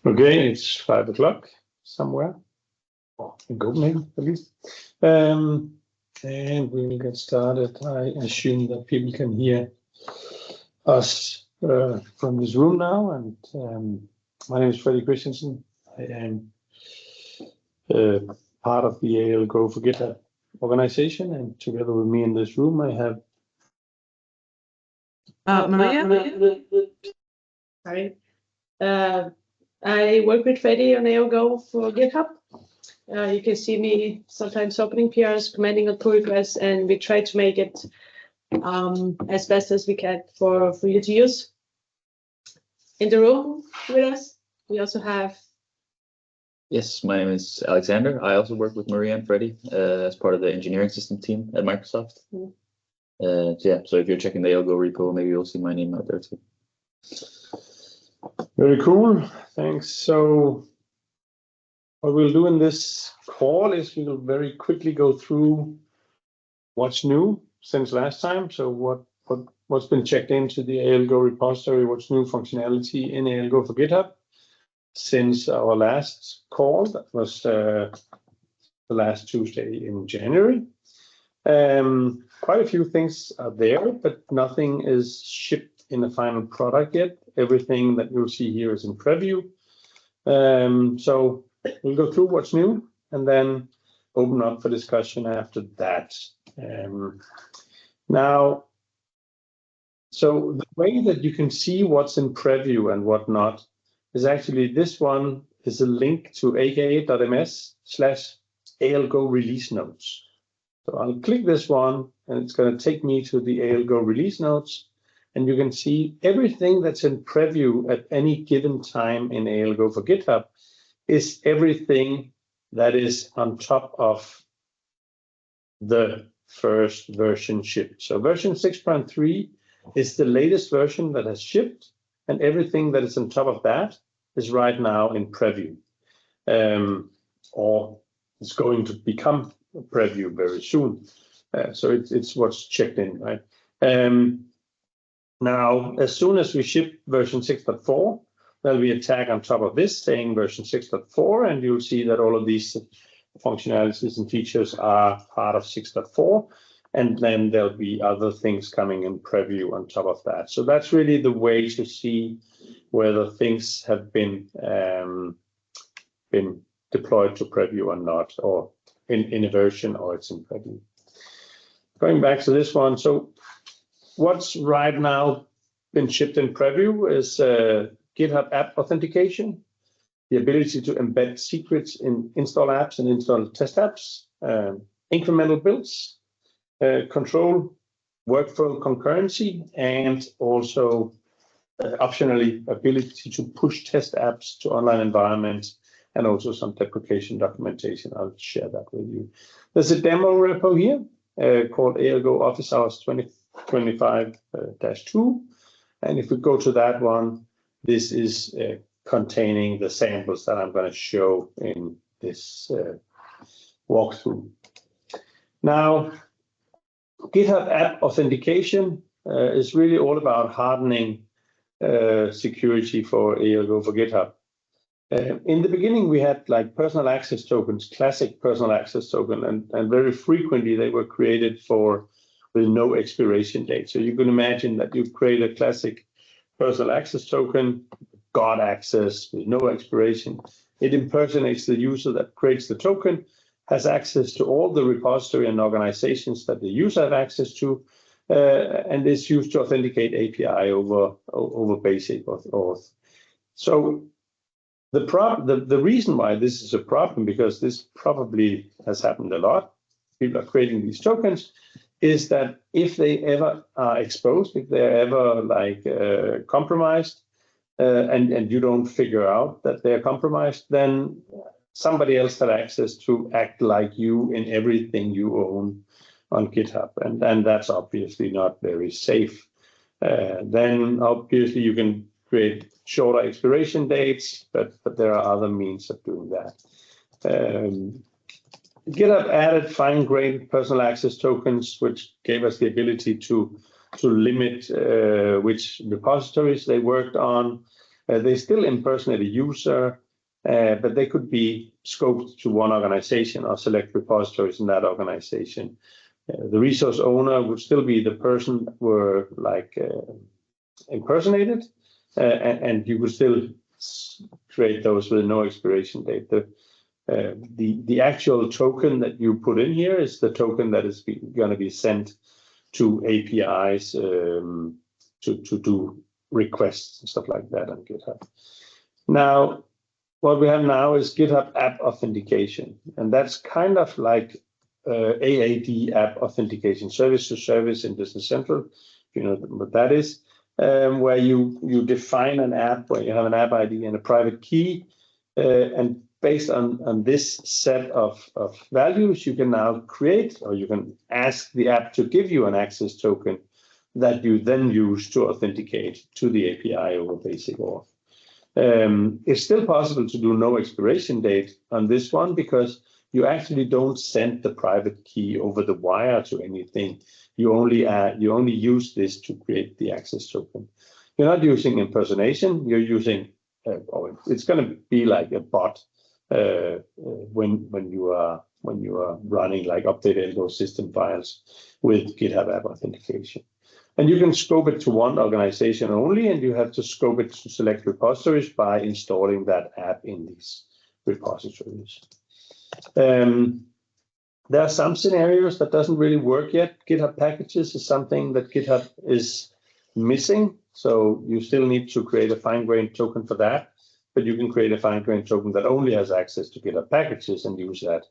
Okay, it's 5 o'clock somewhere, or in Copenhagen at least. And we will get started. I assume that people can hear us from this room now. And my name is Freddy Christensen. I am part of the ALGO for GitHub organization, and together with me in this room, I have Maria. Sorry. I work with Freddy on ALGO for GitHub. You can see me sometimes opening PRs, commenting on pull requests, and we try to make it as best as we can for you to use. In the room with us, we also have. Yes, my name is Alexander. I also work with Maria and Freddy as part of the engineering system team at Microsoft. So if you're checking the ALGO repo, maybe you'll see my name out there too. Very cool, thanks. So what we'll do in this call is we'll very quickly go through what's new since last time. So what's been checked into the ALGO repository, what's new functionality in ALGO for GitHub since our last call, that was the last Tuesday in January. Quite a few things are there, but nothing is shipped in the final product yet. Everything that you'll see here is in preview. So we'll go through what's new and then open up for discussion after that. Now, so the way that you can see what's in preview and what not is actually this one is a link to aka.ms/ALGO release notes. So I'll click this one and it's going to take me to the ALGO release notes. And you can see everything that's in preview at any given time in ALGO for GitHub is everything that is on top of the first version shipped. So version 6.3 is the latest version that has shipped, and everything that is on top of that is right now in preview, or it's going to become a preview very soon. So it's what's checked in, right? Now, as soon as we ship version 6.4, there'll be a tag on top of this saying version 6.4, and you'll see that all of these functionalities and features are part of 6.4, and then there'll be other things coming in preview on top of that. So that's really the way to see whether things have been deployed to preview or not, or in a version, or it's in preview. Going back to this one, so what's right now been shipped in preview is GitHub app authentication, the ability to embed secrets in install apps and install test apps, incremental builds, control workflow concurrency, and also optionally ability to push test apps to online environments, and also some deprecation documentation. I'll share that with you. There's a demo repo here called ALGO Office Hours 2025-2. And if we go to that one, this is containing the samples that I'm going to show in this walkthrough. Now, GitHub app authentication is really all about hardening security for ALGO for GitHub. In the beginning, we had like personal access tokens, classic personal access token, and very frequently they were created with no expiration date. So you can imagine that you create a classic personal access token, got access with no expiration. It impersonates the user that creates the token, has access to all the repository and organizations that the user have access to, and is used to authenticate API over basic auth. So the reason why this is a problem, because this probably has happened a lot, people are creating these tokens, is that if they ever are exposed, if they're ever like compromised, and you don't figure out that they're compromised, then somebody else had access to act like you in everything you own on GitHub, and that's obviously not very safe. Then obviously you can create shorter expiration dates, but there are other means of doing that. GitHub added fine-grained personal access tokens, which gave us the ability to limit which repositories they worked on, They still impersonate a user, but they could be scoped to one organization or select repositories in that organization. The resource owner would still be the person were like impersonated, and you could still create those with no expiration date. The actual token that you put in here is the token that is going to be sent to APIs to do requests and stuff like that on GitHub. Now, what we have now is GitHub App Authentication, and that's kind of like AAD App Authentication, service to service in Business Central, if you know what that is, where you define an app where you have an app ID and a private key, and based on this set of values, you can now create, or you can ask the app to give you an access token that you then use to authenticate to the API over basic auth. It's still possible to do no expiration date on this one because you actually don't send the private key over the wire to anything. You only use this to create the access token. You're not using impersonation. You're using, it's going to be like a bot when you are running like update elbow system files with GitHub App Authentication. And you can scope it to one organization only, and you have to scope it to select repositories by installing that app in these repositories. There are some scenarios that doesn't really work yet. GitHub packages is something that GitHub is missing, so you still need to create a fine-grained token for that, but you can create a fine-grained token that only has access to GitHub packages and use that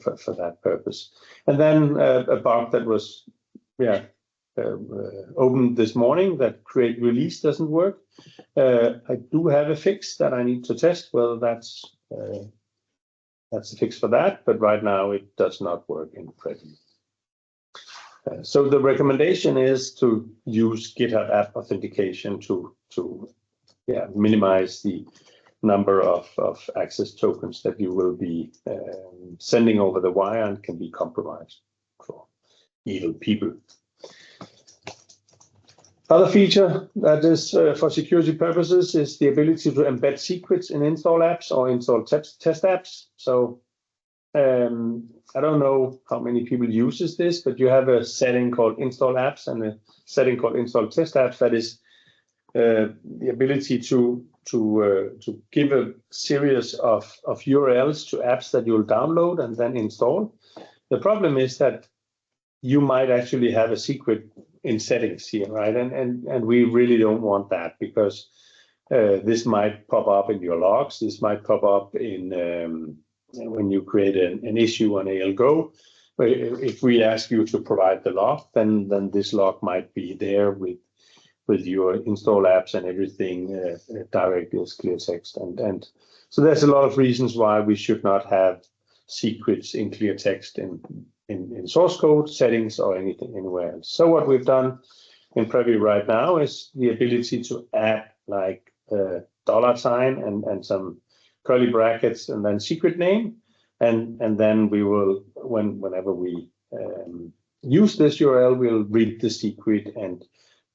for that purpose. And then a bug that was opened this morning, that create release doesn't work. I do have a fix that I need to test whether that's a fix for that, but right now it does not work in Freddy. So the recommendation is to use GitHub App Authentication to minimize the number of access tokens that you will be sending over the wire and can be compromised for evil people. Other feature that is for security purposes is the ability to embed secrets in install apps or install test apps. So I don't know how many people uses this, but you have a setting called install apps and a setting called install test apps that is the ability to give a series of URLs to apps that you'll download and then install. The problem is that you might actually have a secret in settings here, right? And we really don't want that because this might pop up in your logs. This might pop up in when you create an issue on ALGO. If we ask you to provide the log, then this log might be there with your install apps and everything directly as clear text. And so there's a lot of reasons why we should not have secrets in clear text in source code, settings, or anything anywhere else. So what we've done in Preview right now is the ability to add like $sign and some curly brackets and then secret name. And then we will, whenever we use this URL, we'll read the secret and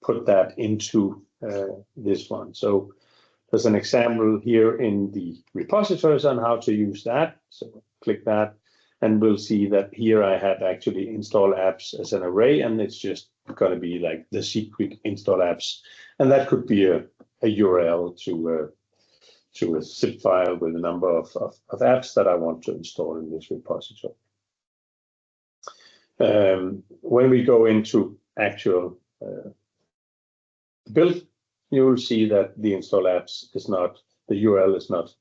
put that into this one. So there's an example here in the repositories on how to use that. So click that, and we'll see that here I have actually install apps as an array, and it's just going to be like the secret install apps. And that could be a URL to a zip file with a number of apps that I want to install in this repository. When we go into actual build, you will see that the install apps is not, the URL is not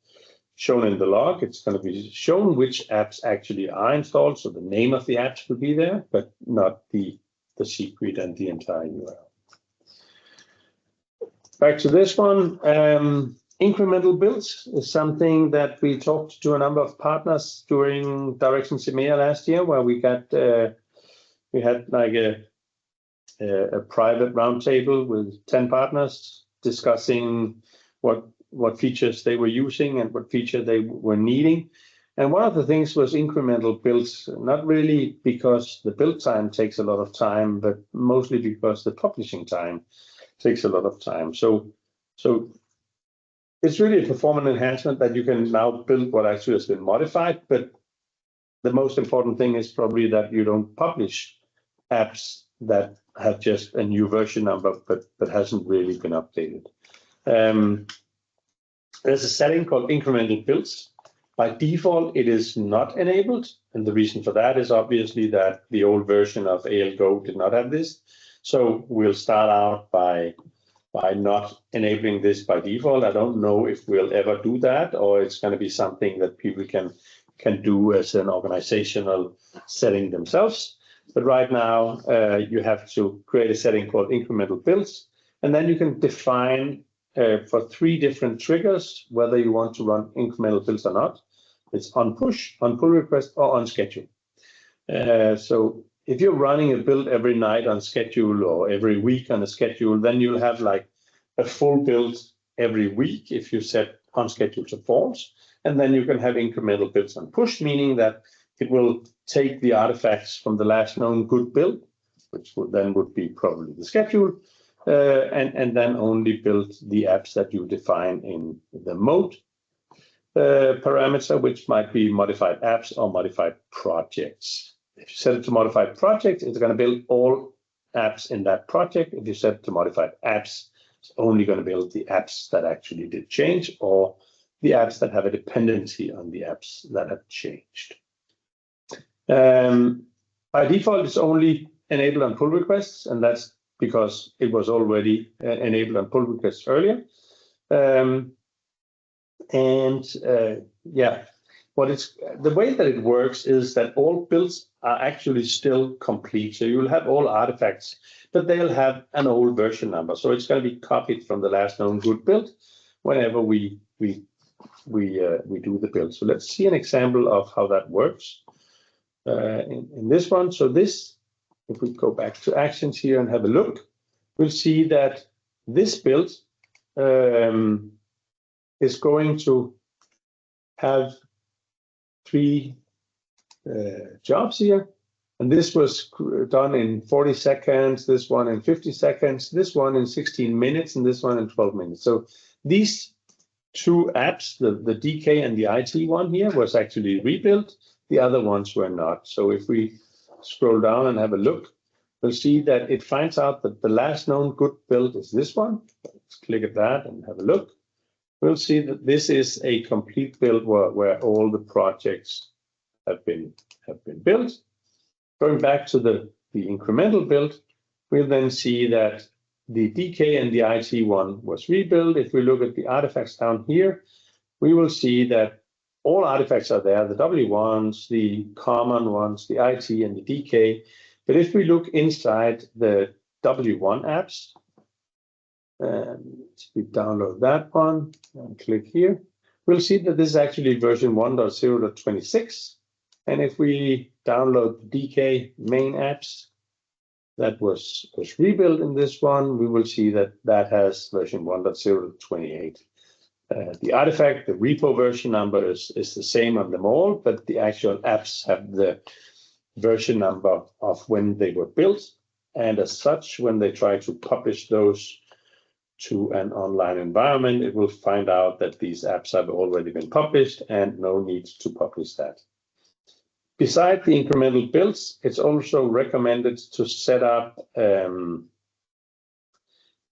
shown in the log. It's going to be shown which apps actually are installed, so the name of the apps will be there, but not the secret and the entire URL. Back to this one. Incremental builds is something that we talked to a number of partners during Directions EMEA last year, where we had like a private roundtable with 10 partners discussing what features they were using and what feature they were needing. And one of the things was incremental builds, not really because the build time takes a lot of time, but mostly because the publishing time takes a lot of time. So it's really a performance enhancement that you can now build what actually has been modified. But the most important thing is probably that you don't publish apps that have just a new version number, but hasn't really been updated. There's a setting called incremental builds. By default, it is not enabled. And the reason for that is obviously that the old version of ALGO did not have this. So we'll start out by not enabling this by default. I don't know if we'll ever do that, or it's going to be something that people can do as an organizational setting themselves. But right now, you have to create a setting called incremental builds, and then you can define for 3 different triggers whether you want to run incremental builds or not. It's on push, on pull request, or on schedule. So if you're running a build every night on schedule or every week on a schedule, then you'll have like a full build every week if you set on schedule to false. And then you can have incremental builds on push, meaning that it will take the artifacts from the last known good build, which would be probably the schedule, and then only build the apps that you define in the mode parameter, which might be modified apps or modified projects. If you set it to modified project, it's going to build all apps in that project. If you set it to modified apps, it's only going to build the apps that actually did change, or the apps that have a dependency on the apps that have changed. By default, it's only enabled on pull requests, and that's because it was already enabled on pull requests earlier. The way that it works is that all builds are actually still complete. So you'll have all artifacts, but they'll have an old version number. So it's going to be copied from the last known good build whenever we do the build. So let's see an example of how that works in this one. So this, if we go back to actions here and have a look, we'll see that this build is going to have 3 jobs here. And this was done in 40 seconds, this one in 50 seconds, this one in 16 minutes, and this one in 12 minutes. So these 2 apps, the DK and the IT one here, was actually rebuilt. The other ones were not. So if we scroll down and have a look, we'll see that it finds out that the last known good build is this one. Let's click at that and have a look. We'll see that this is a complete build where all the projects have been built. Going back to the incremental build, we'll then see that the DK and the IT one was rebuilt. If we look at the artifacts down here, we will see that all artifacts are there, the W1s, the common ones, the IT and the DK. But if we look inside the W1 apps, if we download that one and click here, we'll see that this is actually version 1.0.26. And if we download the DK main apps that was rebuilt in this one, we will see that that has version 1.0.28. The artifact, the repo version number is the same on them all, but the actual apps have the version number of when they were built. And as such, when they try to publish those to an online environment, it will find out that these apps have already been published and no need to publish that. Besides the incremental builds, it's also recommended to set up a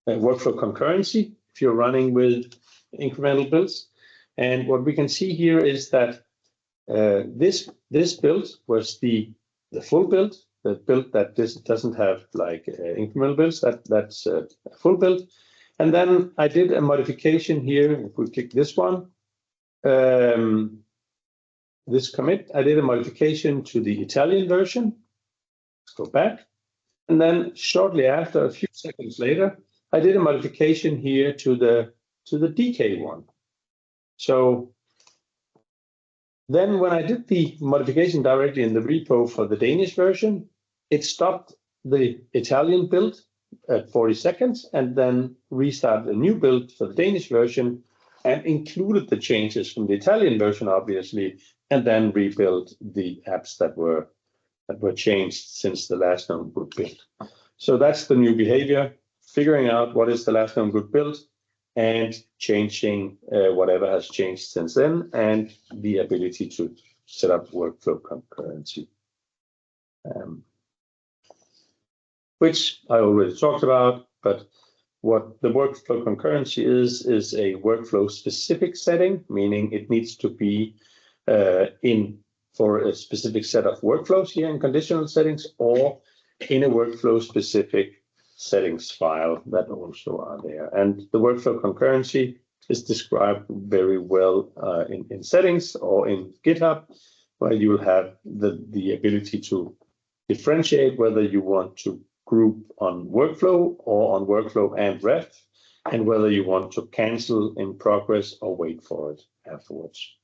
workflow concurrency if you're running with incremental builds. And what we can see here is that this build was the full build, the build that this doesn't have like incremental builds, that's a full build. And then I did a modification here. If we click this one, this commit, I did a modification to the Italian version. Let's go back. And then shortly after, a few seconds later, I did a modification here to the DK one. So then when I did the modification directly in the repo for the Danish version, it stopped the Italian build at 40 seconds and then restarted a new build for the Danish version and included the changes from the Italian version, obviously, and then rebuilt the apps that were changed since the last known good build. So that's the new behavior, figuring out what is the last known good build and changing whatever has changed since then, and the ability to set up workflow concurrency, which I already talked about. But what the workflow concurrency is a workflow specific setting, meaning it needs to be in for a specific set of workflows here in conditional settings, or in a workflow specific settings file that also are there. And the workflow concurrency is described very well in settings or in GitHub, where you will have the ability to differentiate whether you want to group on workflow or on workflow and ref, and whether you want to cancel in progress or wait for it afterwards.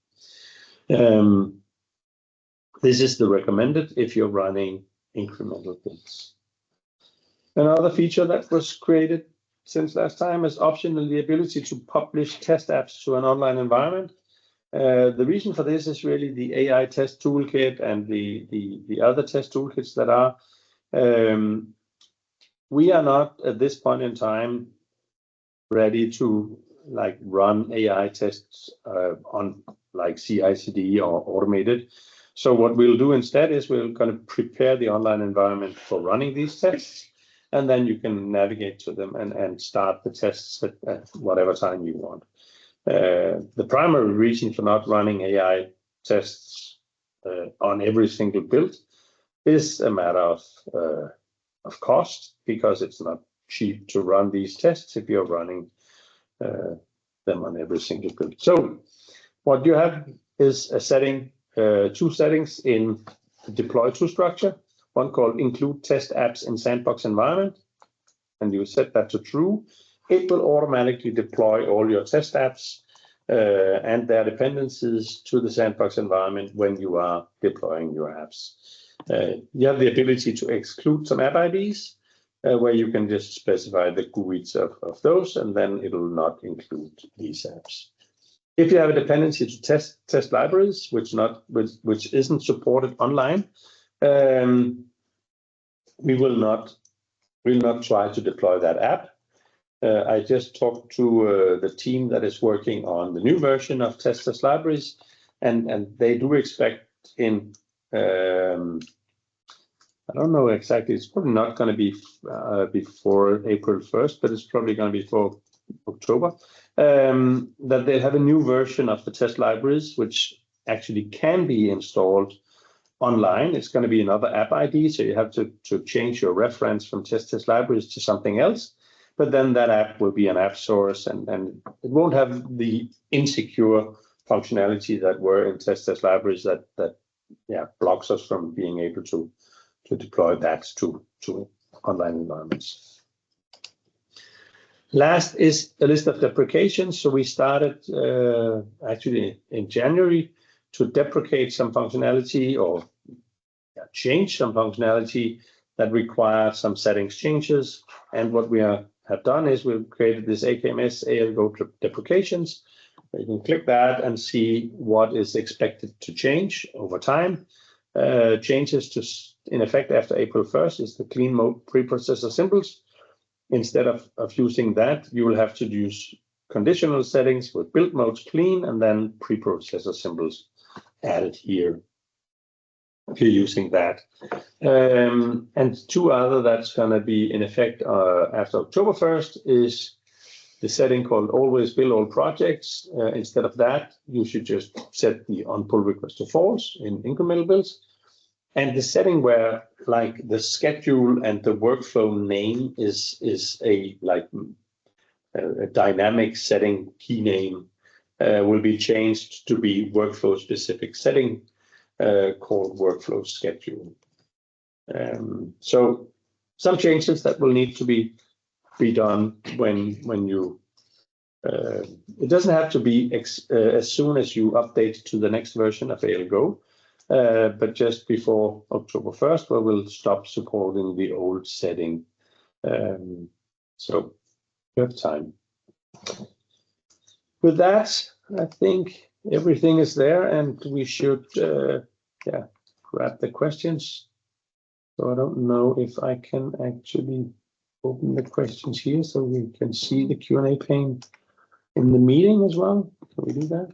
This is the recommended if you're running incremental builds. Another feature that was created since last time is optional the ability to publish test apps to an online environment. The reason for this is really the AI test toolkit and the other test toolkits that are. We are not at this point in time ready to like run AI tests on like CI/CD or automated. So what we'll do instead is we're going to prepare the online environment for running these tests, and then you can navigate to them and start the tests at whatever time you want. The primary reason for not running AI tests on every single build is a matter of cost, because it's not cheap to run these tests if you're running them on every single build. So what you have is a setting, two settings in the deploy to structure, one called include test apps in sandbox environment, and you set that to true. It will automatically deploy all your test apps and their dependencies to the sandbox environment when you are deploying your apps. You have the ability to exclude some app IDs where you can just specify the GUIDs of those, and then it will not include these apps. If you have a dependency to test libraries, which isn't supported online, we will not try to deploy that app. I just talked to the team that is working on the new version of test libraries, and they do expect in I don't know exactly. It's probably not going to be before April 1st, but it's probably going to be before October, that they have a new version of the test libraries, which actually can be installed online. It's going to be another app ID, so you have to change your reference from test libraries to something else. But then that app will be an app source, and it won't have the insecure functionality that were in test libraries that blocks us from being able to deploy that to online environments. Last is a list of deprecations. So we started actually in January to deprecate some functionality or change some functionality that required some settings changes. And what we have done is we've created this AKMS ALGO deprecations. You can click that and see what is expected to change over time. Changes to, in effect, after April 1st is the clean mode preprocessor symbols. Instead of using that, you will have to use conditional settings with build modes clean and then preprocessor symbols added here if you're using that. And two other that's going to be in effect after October 1st is the setting called always build all projects. Instead of that, you should just set the on pull request to false in incremental builds. And the setting where like the schedule and the workflow name is a dynamic setting key name will be changed to be workflow specific setting called workflow schedule. So some changes that will need to be done when you it doesn't have to be as soon as you update to the next version of ALGO, but just before October 1st, where we'll stop supporting the old setting. So you have time. With that, I think everything is there, and we should grab the questions. So I don't know if I can actually open the questions here so we can see the Q&A pane. in the meeting as well? Can we do that?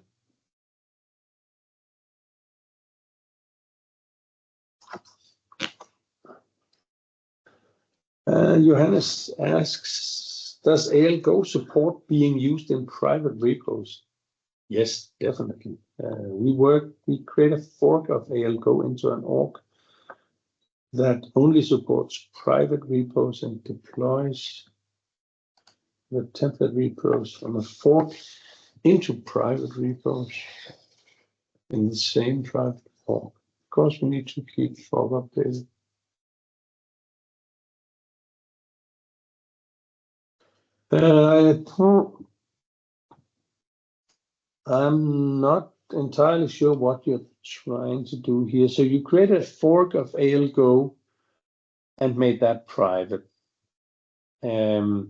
Johannes asks, does ALGO support being used in private repos? Yes, definitely. We create a fork of ALGO into an org that only supports private repos and deploys the template repos from a fork into private repos in the same private fork. Of course, we need to keep fork updated. I'm not entirely sure what you're trying to do here. So you create a fork of ALGO and made that private. Well,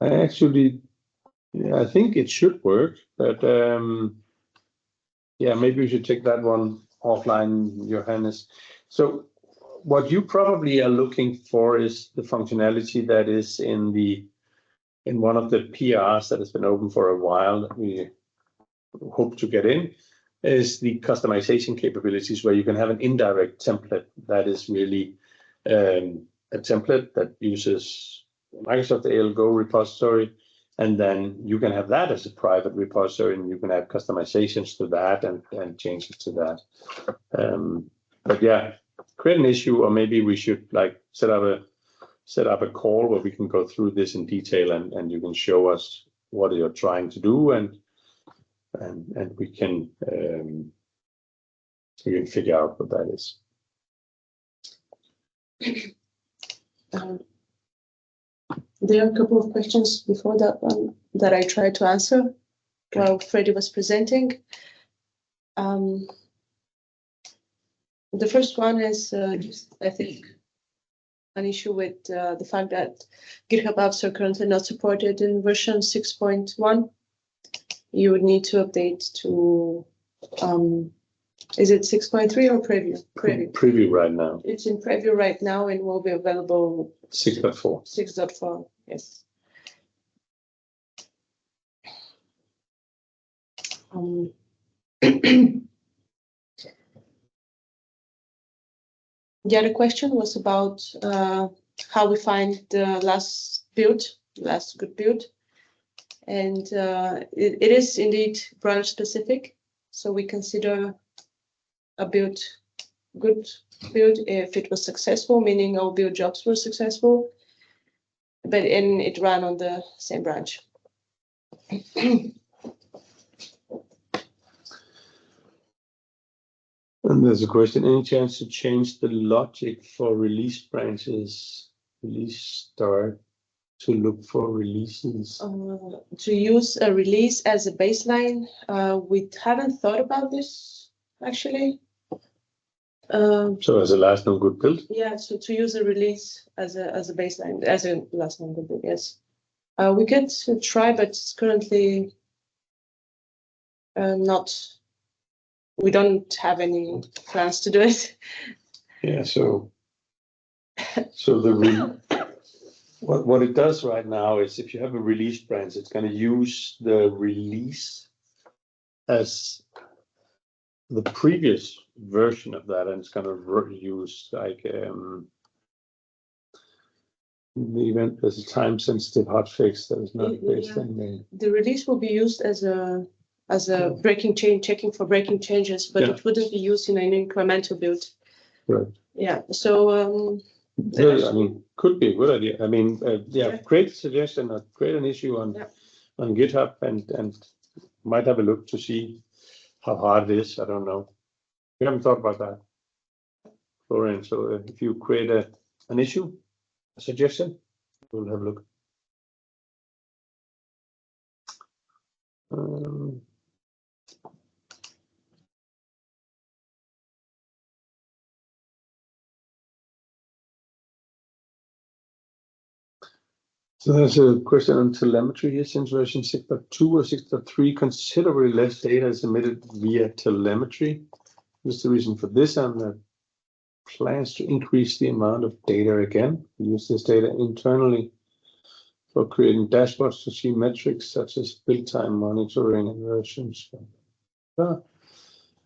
I think it should work, but yeah, maybe we should take that one offline, Johannes. So what you probably are looking for is the functionality that is in one of the PRs that has been open for a while that we hope to get in, is the customization capabilities where you can have an indirect template that is really a template that uses Microsoft ALGO repository, and then you can have that as a private repository, and you can add customizations to that and changes to that. But yeah, create an issue, or maybe we should like set up a call where we can go through this in detail, and you can show us what you're trying to do, and we can figure out what that is. There are a couple of questions before that one that I tried to answer while Freddie was presenting. The first one is just, I think, an issue with the fact that GitHub apps are currently not supported in version 6.1. You would need to update to, is it 6.3 or preview? Preview right now. It's in preview right now and will be available 6.4. 6.4, yes. The other question was about how we find the last good build. And it is indeed branch specific. So we consider a good build if it was successful, meaning all build jobs were successful, but it ran on the same branch. And there's a question, any chance to change the logic for release branches, release start, to look for releases? To use a release as a baseline, we haven't thought about this, actually. So as a last known good build? Yeah, so to use a release as a baseline, as a last known good build, yes. We could try, but it's currently we don't have any plans to do it. Yeah, so what it does right now is if you have a release branch, it's going to use the release as the previous version of that, and it's going to use like the event as a time-sensitive hotfix that is not based on the release will be used as a breaking change, checking for breaking changes, but it wouldn't be used in an incremental build. Right. Yeah. So I mean, could be a good idea. I mean, create a suggestion or create an issue on GitHub and might have a look to see how hard it is. I don't know. We haven't thought about that, Florian. So if you create an issue, a suggestion, we'll have a look. So there's a question on telemetry here. Since version 6.2 or 6.3, considerably less data is emitted via telemetry. this is the reason for this, and the plans to increase the amount of data again. We use this data internally for creating dashboards to see metrics such as build time monitoring and versions.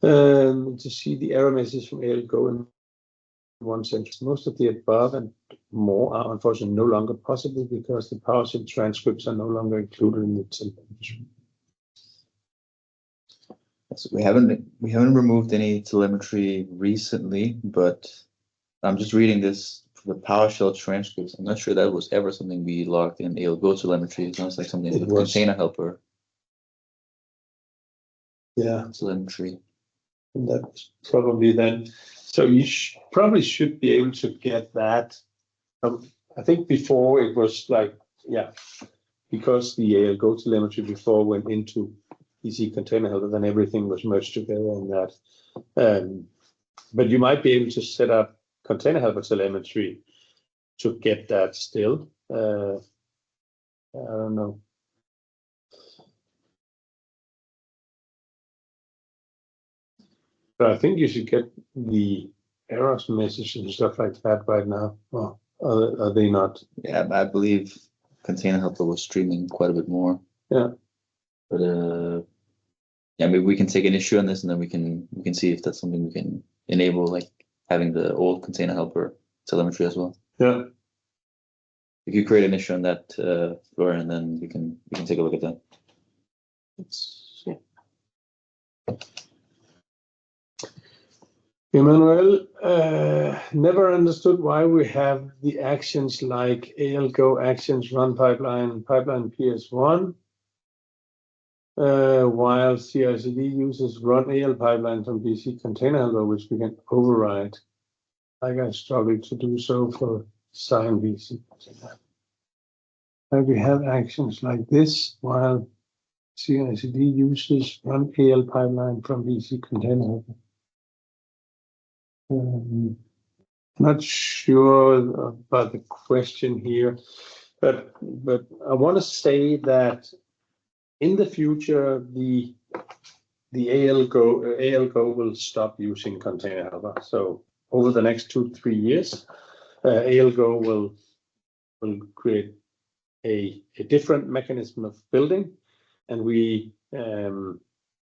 To see the error messages from ALGO in one sentence. Most of the above and more are unfortunately no longer possible because the PowerShell transcripts are no longer included in the telemetry. So we haven't removed any telemetry recently, but I'm just reading this for the PowerShell transcripts. I'm not sure that was ever something we logged in ALGO telemetry. It sounds like something with container helper. Yeah, telemetry. And that was probably then. So you probably should be able to get that. I think before it was like, yeah, because the ALGO telemetry before went into EC container helper, then everything was merged together in that. But you might be able to set up container helper telemetry to get that still. I don't know. But I think you should get the errors message and stuff like that right now. Well, are they not? Yeah, I believe container helper was streaming quite a bit more. Yeah. But yeah, maybe we can take an issue on this, and then we can see if that's something we can enable, like having the old container helper telemetry as well. Yeah. If you create an issue on that, Florian, and then we can take a look at that. Emmanuel, never understood why we have the actions like ALGO actions run pipeline PS1, while CI/CD uses run AL pipeline from BC container helper, which we can override. Like I struggled to do so for sign BC. We have actions like this, while CI/CD uses run AL pipeline from BC container helper. Not sure about the question here, but I want to say that in the future the ALGO will stop using container helper. So over the next 2-3 years, ALGO will create a different mechanism of building, and we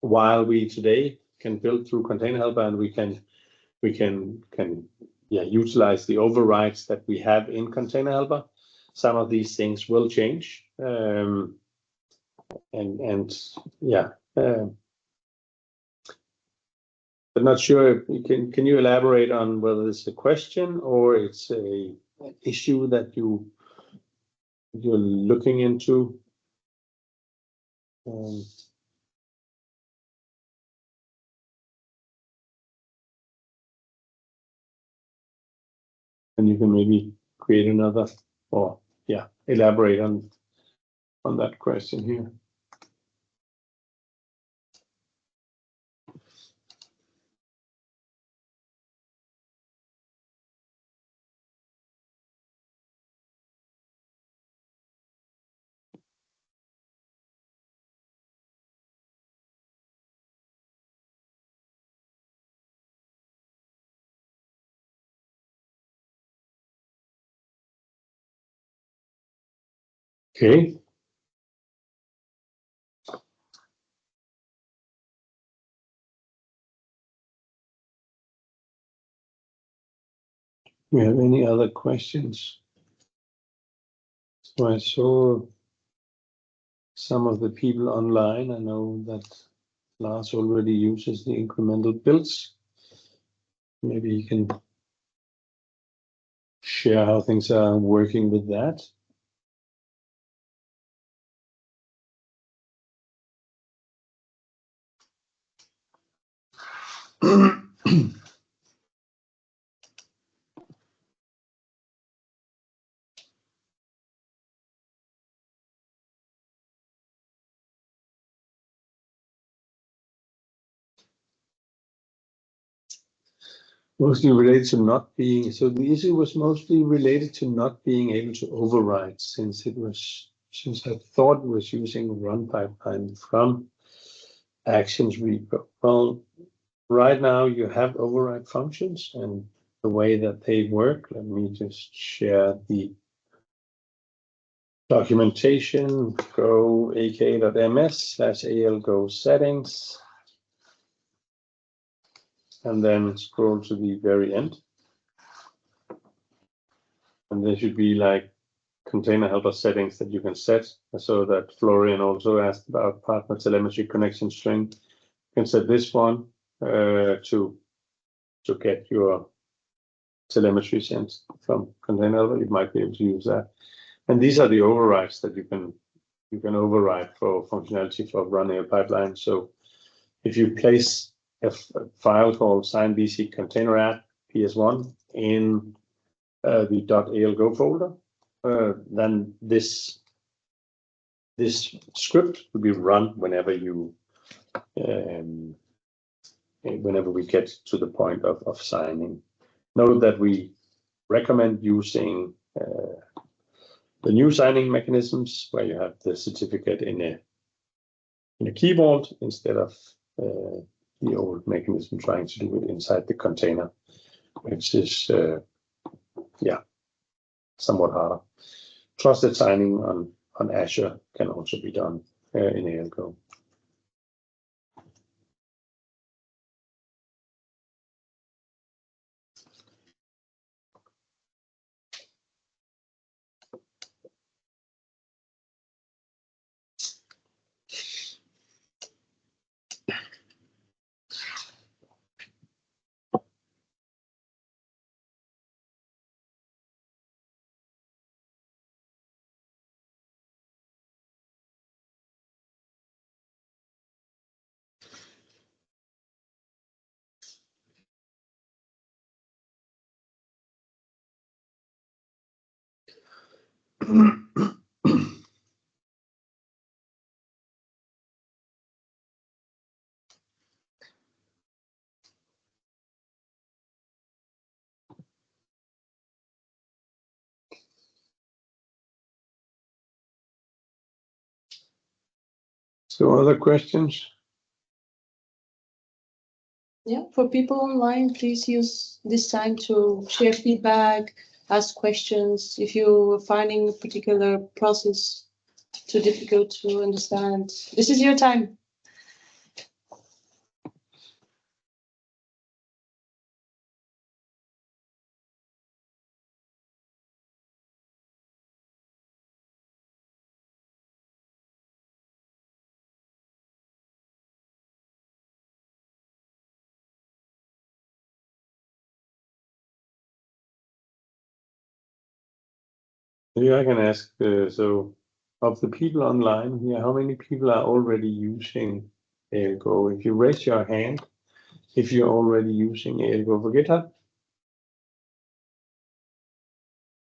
while we today can build through container helper, and we can utilize the overrides that we have in container helper. Some of these things will change, but not sure. Can you elaborate on whether it's a question or it's an issue that you're looking into? And you can maybe create another, or elaborate on that question here. Okay. We have any other questions? So I saw some of the people online. I know that Lars already uses the incremental builds. Maybe you can share how things are working with that. Mostly related to not being, so the issue was mostly related to not being able to override, since I thought it was using run pipeline from actions repo. Well, right now you have override functions and the way that they work. Let me just share the documentation. Go ak.ms/algo settings, and then scroll to the very end. And there should be like container helper settings that you can set, so that Florian also asked about partner telemetry connection string. You can set this one to get your telemetry sent from container helper. You might be able to use that. And these are the overrides that you can override for functionality for run a pipeline. So if you place a file called signbc container app ps1 in the .algo folder, then this script will be run whenever we get to the point of signing. Note that we recommend using the new signing mechanisms where you have the certificate in a keyboard instead of the old mechanism trying to do it inside the container, which is somewhat harder. Trusted signing on Azure can also be done in ALGO. So other questions? Yeah, for people online, please use this time to share feedback, ask questions. If you're finding a particular process too difficult to understand, this is your time. Maybe I can ask, so of the people online here, how many people are already using ALGO? If you raise your hand, if you're already using ALGO for GitHub.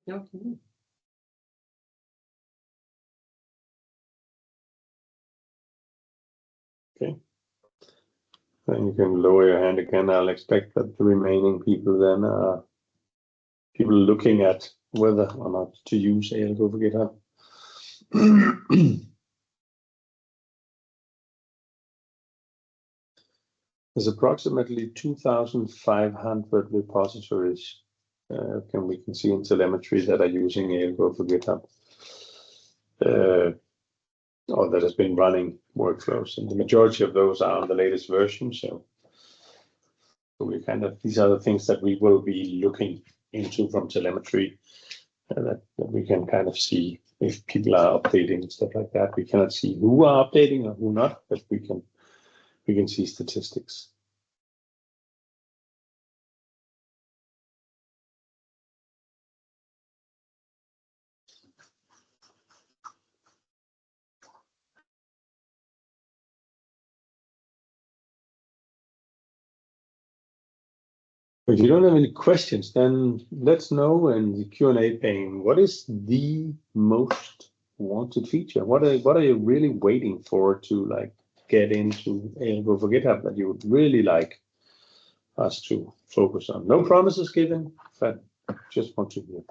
Okay. Okay. Then you can lower your hand again. I'll expect that the remaining people then are people looking at whether or not to use ALGO for GitHub. There's approximately 2,500 repositories we can see in telemetry that are using ALGO for GitHub, or that has been running workflows, and the majority of those are on the latest version. So we these are the things that we will be looking into from telemetry, that we can kind of see if people are updating and stuff like that. We cannot see who are updating or who not, but we can see statistics. If you don't have any questions, then let's know in the Q&A pane, what is the most wanted feature? What are you really waiting for to like get into ALGO for GitHub that you would really like us to focus on? No promises given, but just want to hear.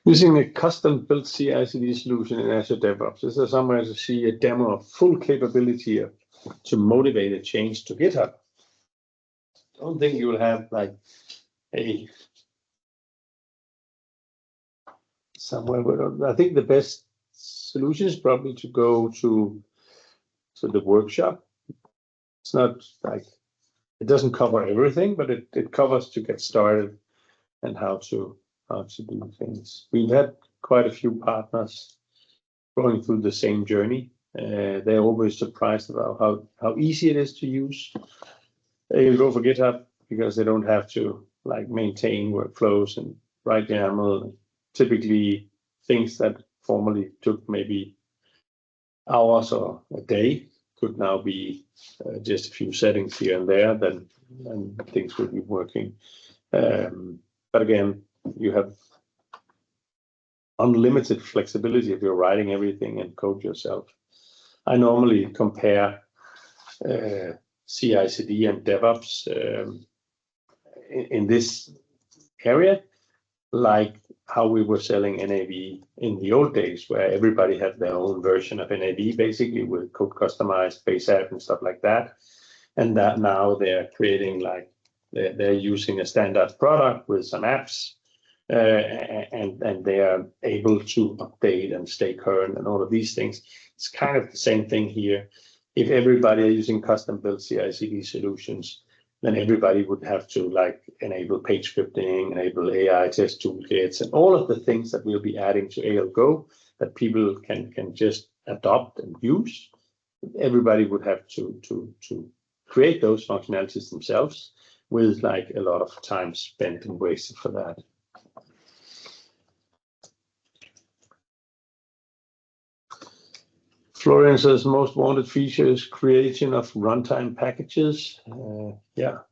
Using a custom-built CI/CD solution in Azure DevOps. This is somewhere to see a demo of full capability to motivate a change to GitHub. I don't think you will have like a somewhere, but I think the best solution is probably to go to the workshop. It's not like it doesn't cover everything, but it covers to get started and how to do things. We've had quite a few partners going through the same journey. They're always surprised about how easy it is to use. You go for GitHub because they don't have to like maintain workflows and write YAML. Typically, things that formerly took maybe hours or a day could now be just a few settings here and there. Then things will be working. But again, you have unlimited flexibility if you're writing everything and code yourself. I normally compare CI/CD and DevOps in this area, like how we were selling NAV in the old days, where everybody had their own version of NAV, basically with code customized base app and stuff like that. And that now they're creating like they're using a standard product with some apps, and they are able to update and stay current and all of these things. It's kind of the same thing here. If everybody are using custom-built CI/CD solutions, then everybody would have to like enable page scripting, enable AI test toolkits, and all of the things that we'll be adding to ALGO that people can just adopt and use. Everybody would have to create those functionalities themselves, with like a lot of time spent and wasted for that. Florian says most wanted feature is creation of runtime packages. Yeah,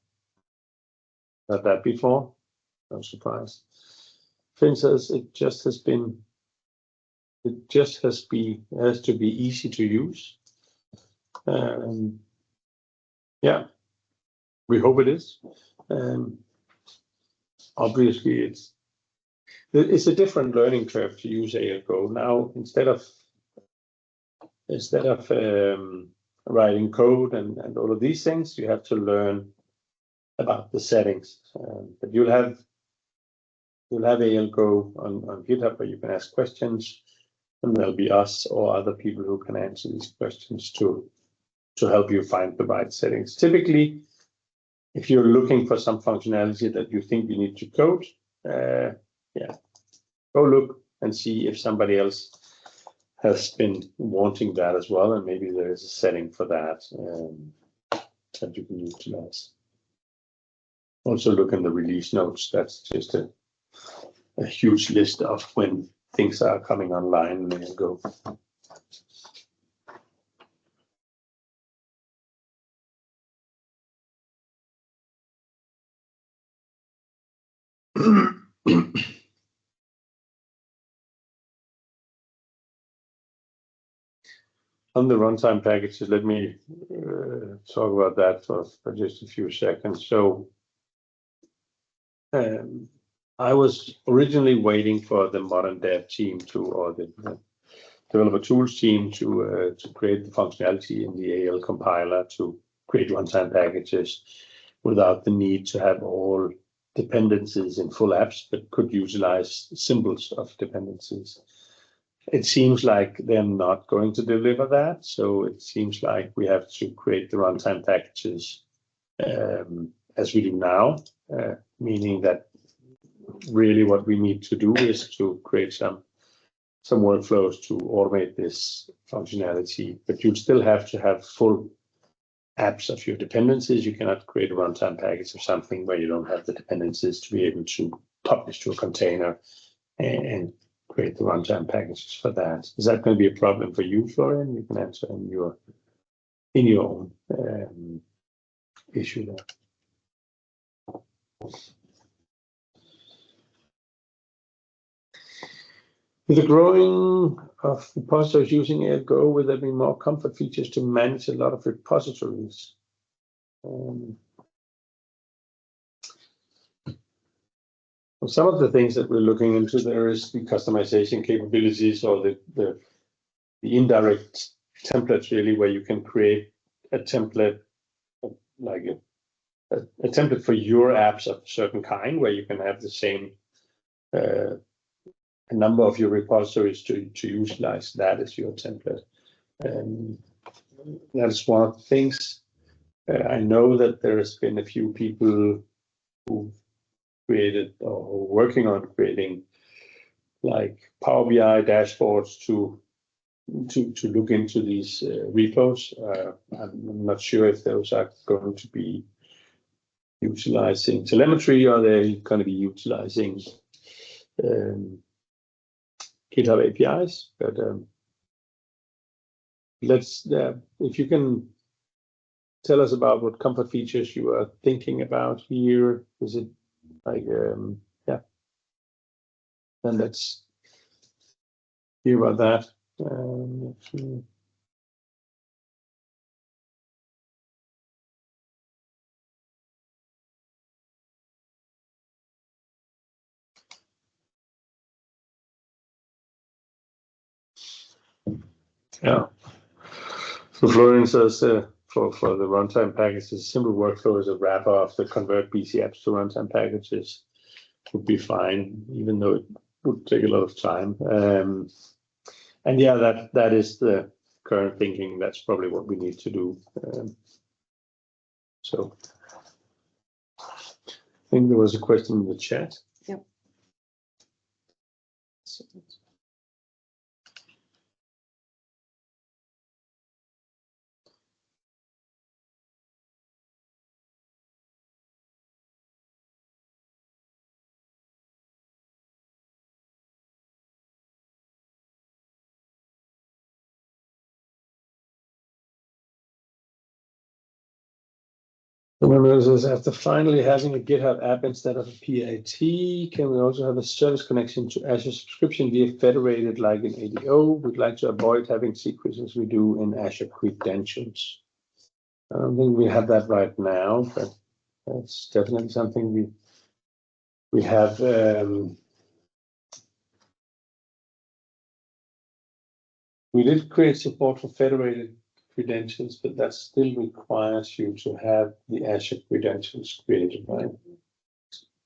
heard that before. No surprise. Finn says it has to be easy to use. Yeah, we hope it is. Obviously, it's a different learning curve to use ALGO now. Instead of writing code and all of these things, you have to learn about the settings. But you'll have ALGO on GitHub where you can ask questions, and there'll be us or other people who can answer these questions to help you find the right settings. Typically, if you're looking for some functionality that you think you need to code, yeah, go look and see if somebody else has been wanting that as well, and maybe there is a setting for that that you can utilize. Also look in the release notes. That's just a huge list of when things are coming online and then go. On the runtime packages, let me talk about that for just a few seconds. So I was originally waiting for the modern dev team or the developer tools team to create the functionality in the AL compiler to create runtime packages without the need to have all dependencies in full apps, but could utilize symbols of dependencies. It seems like they're not going to deliver that, so it seems like we have to create the runtime packages as we do now, meaning that really what we need to do is to create some workflows to automate this functionality, but you'd still have to have full apps of your dependencies. You cannot create a runtime package of something where you don't have the dependencies to be able to publish to a container and create the runtime packages for that. Is that going to be a problem for you, Florian? You can answer in your own issue there. With the growing of repositories using ALGO, will there be more comfort features to manage a lot of repositories? Well, some of the things that we're looking into there is the customization capabilities, or the indirect templates, really, where you can create a template, like a template for your apps of a certain kind, where you can have the same a number of your repositories to utilize that as your template. That is one of the things. I know that there has been a few people who've created or working on creating like Power BI dashboards to look into these repos. I'm not sure if those are going to be utilizing telemetry, or they're going to be utilizing GitHub APIs. But if you can tell us about what comfort features you are thinking about here. Is it like yeah? Then let's hear about that. Yeah. So Florian says for the runtime packages, simple workflow is a wrapper of the convert BC apps to runtime packages would be fine, even though it would take a lot of time. And yeah, that is the current thinking. That's probably what we need to do. So I think there was a question in the chat. Yep. Someone says, after finally having a GitHub app instead of a PAT, can we also have a service connection to Azure subscription via federated like in ADO? We'd like to avoid having secrets as we do in Azure Credentials. I don't think we have that right now, but that's definitely something we have. We did create support for federated credentials, but that still requires you to have the Azure credentials created, right?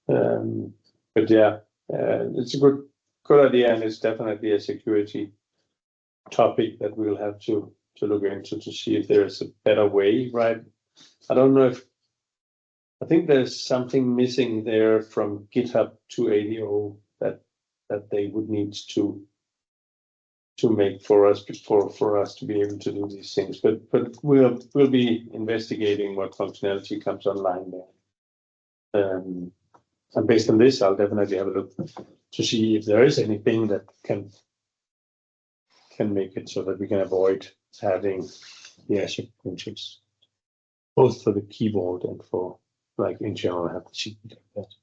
But yeah, it's a good idea, and it's definitely a security topic that we'll have to look into to see if there's a better way, right? I don't know if I think there's something missing there from GitHub to ADO that they would need to make for us for us to be able to do these things. But we'll be investigating what functionality comes online there. And based on this, I'll definitely have a look to see if there is anything that can make it so that we can avoid having the Azure credentials, both for the keyboard and for like in general have the secret like that.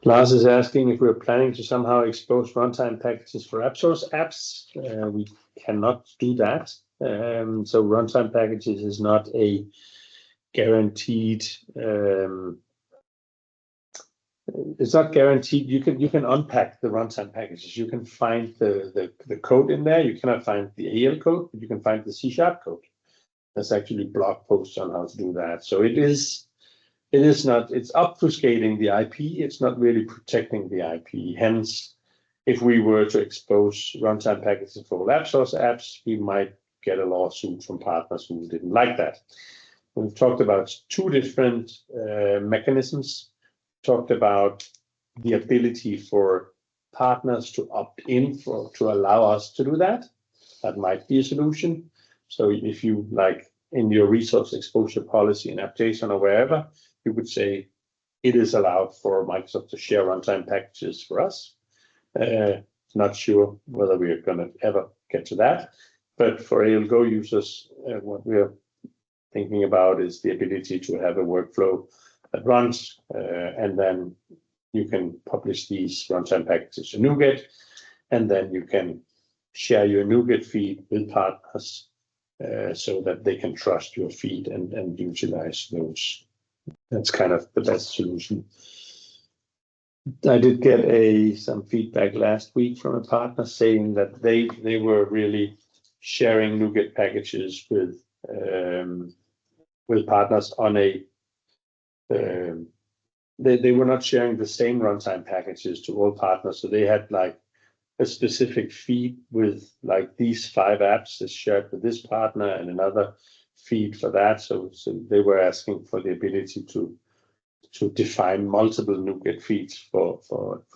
Lars is asking if we're planning to somehow expose runtime packages for app source apps. We cannot do that. So runtime packages is not a guaranteed. It's not guaranteed. You can unpack the runtime packages. You can find the code in there. You cannot find the AL code, but you can find the C# code. There's actually blog posts on how to do that. So it is not. It's obfuscating the IP. It's not really protecting the IP. Hence, if we were to expose runtime packages for app source apps, we might get a lawsuit from partners who didn't like that. We've talked about two different mechanisms. Talked about the ability for partners to opt in to allow us to do that. That might be a solution. So if you like in your resource exposure policy in AppJSON or wherever, you would say it is allowed for Microsoft to share runtime packages for us. Not sure whether we are going to ever get to that, but for ALGO users, what we are thinking about is the ability to have a workflow that runs, and then you can publish these runtime packages to NuGet, and then you can share your NuGet feed with partners so that they can trust your feed and utilize those That's kind of the best solution. I did get some feedback last week from a partner saying that they were really sharing NuGet packages with partners on a they were not sharing the same runtime packages to all partners, so they had like a specific feed with like these 5 apps is shared with this partner and another feed for that. So they were asking for the ability to define multiple NuGet feeds for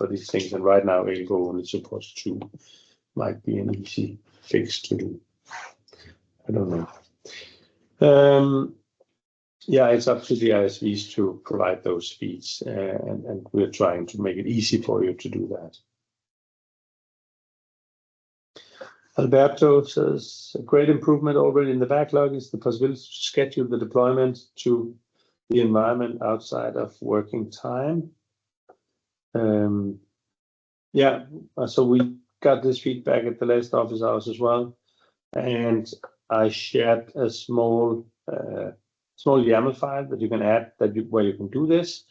these things. And right now, Elgo only supports 2. Might be an easy fix to do. I don't know. Yeah, it's up to the ISVs to provide those feeds, and we're trying to make it easy for you to do that. Alberto says, a great improvement already in the backlog is the possibility to schedule the deployment to the environment outside of working time. Yeah, so we got this feedback at the last office hours as well, and I shared a small YAML file that you can add where you can do this.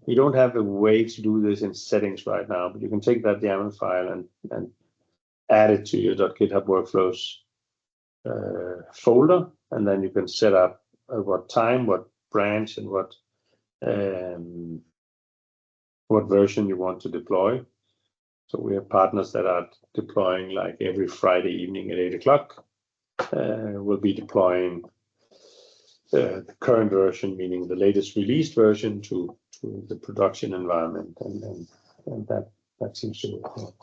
You don't have a way to do this in settings right now, but you can take that YAML file and add it to your .GitHub workflows folder, and then you can set up what time, what branch, and what version you want to deploy. So we have partners that are deploying like every Friday evening at 8 o'clock. We'll be deploying the current version, meaning the latest released version, to the production environment, and that seems to work well.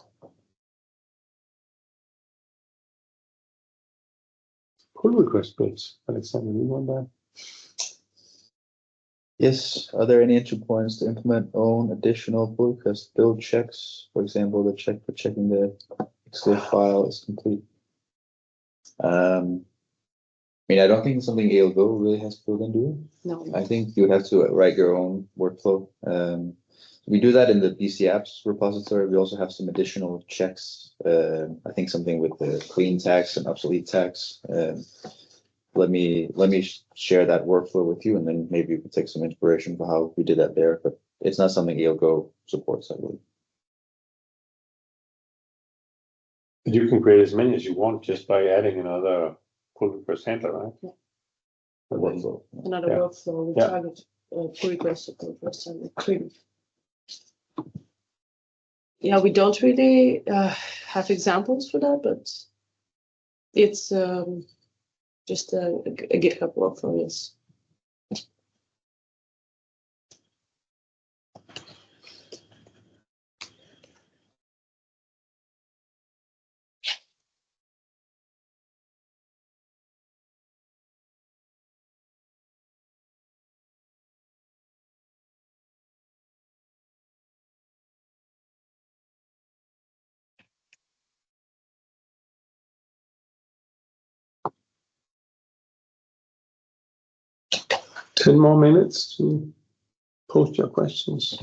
Pull request builds, Alexander, you want that? Yes. Are there any entry points to implement own additional pull request build checks? For example, the check for checking the Excel file is complete. I mean, I don't think it's something Algo really has to build into. No. I think you would have to write your own workflow. We do that in the PC apps repository. We also have some additional checks. I think something with the clean tags and obsolete tags. Let me share that workflow with you, and then maybe you can take some inspiration for how we did that there. But it's not something Algo supports, I believe. You can create as many as you want just by adding another pull request handler, right? Yeah. A workflow. Another workflow with target pull request or pull request and clean. Yeah, we don't really have examples for that, but it's just a GitHub workflow, yes. Ten more minutes to post your questions,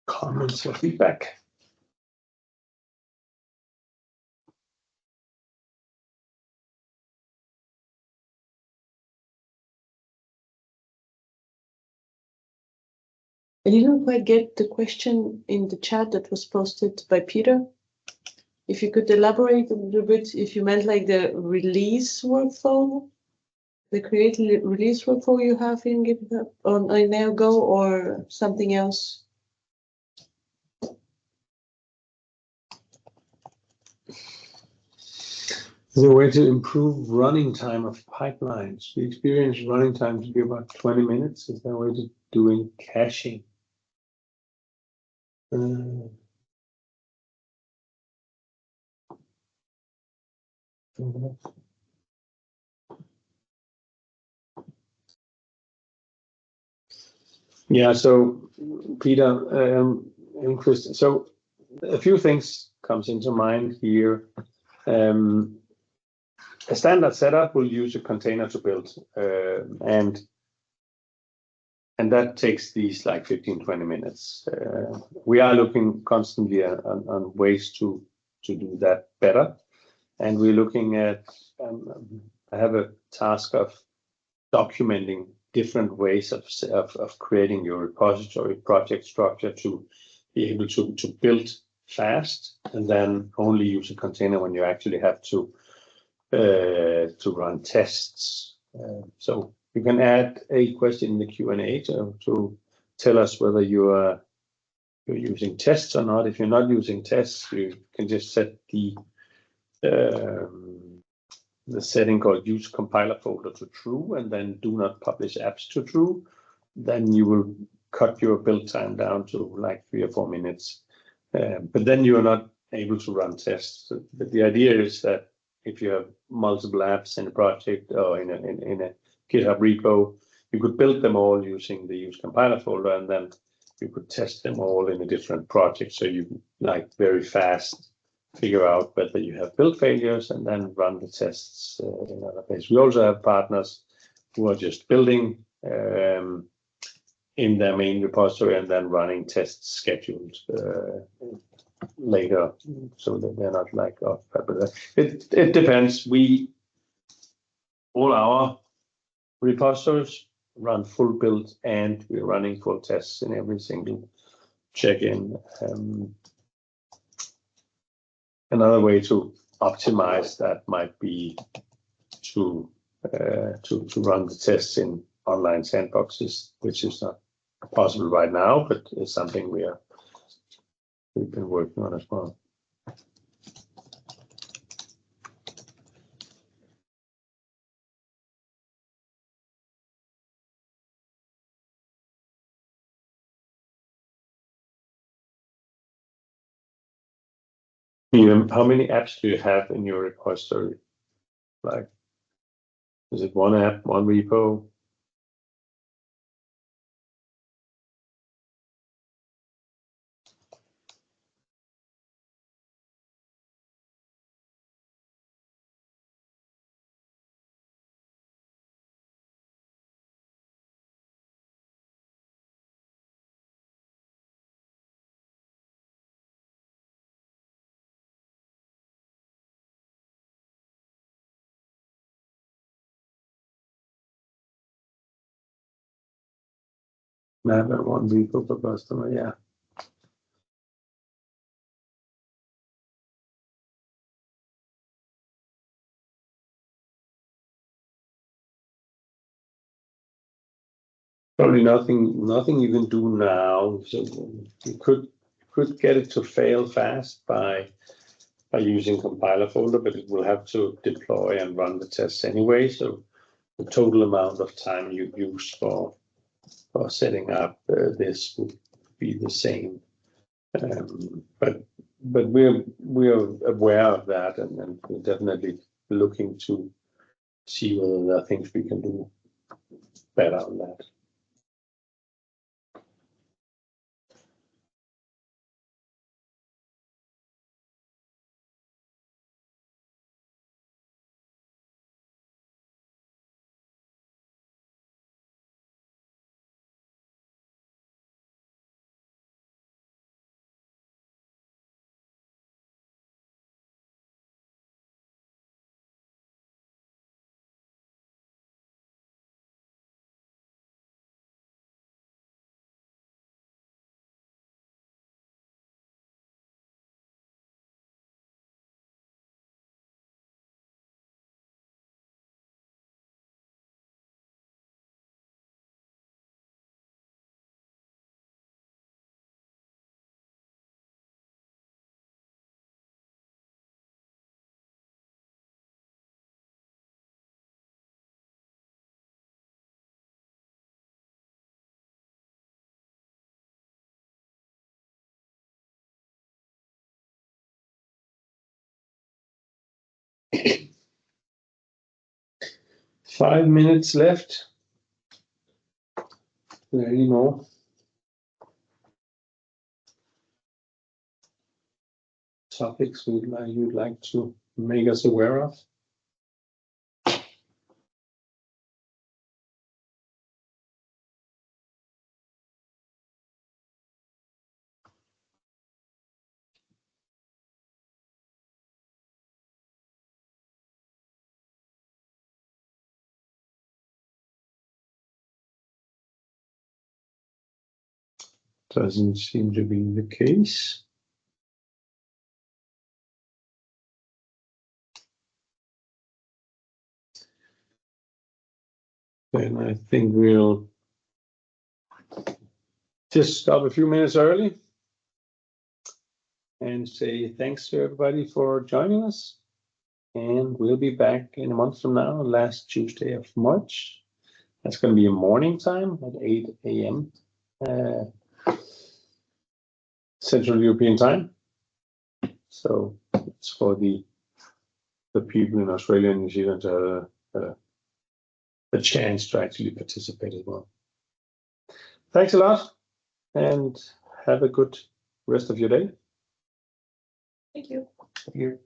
comments, or feedback. I didn't quite get the question in the chat that was posted by Peter. If you could elaborate a little bit, if you meant like the release workflow, the create release workflow you have in GitHub on Algo, or something else. Is there a way to improve running time of pipelines? We experience running time to be about 20 minutes. Is there a way to doing caching? Yeah, so Peter and Chris, so a few things comes into mind here. A standard setup will use a container to build, and that takes these like 15-20 minutes. We are looking constantly on ways to do that better, and we're looking at I have a task of documenting different ways of creating your repository project structure to be able to build fast and then only use a container when you actually have to run tests. So you can add a question in the Q&A to tell us whether you're using tests or not. If you're not using tests, you can just set the setting called use compiler folder to true and then do not publish apps to true. Then you will cut your build time down to like 3 or 4 minutes. But then you are not able to run tests. But the idea is that if you have multiple apps in a project or in a GitHub repo, you could build them all using the use compiler folder, and then you could test them all in a different project. So you like very fast figure out whether you have build failures and then run the tests in other places. We also have partners who are just building in their main repository and then running tests scheduled later, so that they're not like off. But it depends. All our repositories run full build, and we're running full tests in every single check-in. Another way to optimize that might be to run the tests in online sandboxes, which is not possible right now, but it's something we've been working on as well. How many apps do you have in your repository? Like, is it one app, one repo? Map and one repo per customer, yeah. Probably nothing you can do now. So you could get it to fail fast by using compiler folder, but it will have to deploy and run the tests anyway. So the total amount of time you use for setting up this would be the same. But we're aware of that, and we're definitely looking to see whether there are things we can do better on that. Five minutes left. Are there any more? Topics you'd like to make us aware of? Doesn't seem to be the case. Then I think we'll just stop a few minutes early and say thanks to everybody for joining us. And we'll be back in a month from now, last Tuesday of March. That's going to be a morning time at 8 a.m. Central European time. So it's for the people in Australia and New Zealand to have a chance to actually participate as well. Thanks a lot and have a good rest of your day. Thank you. Thank you.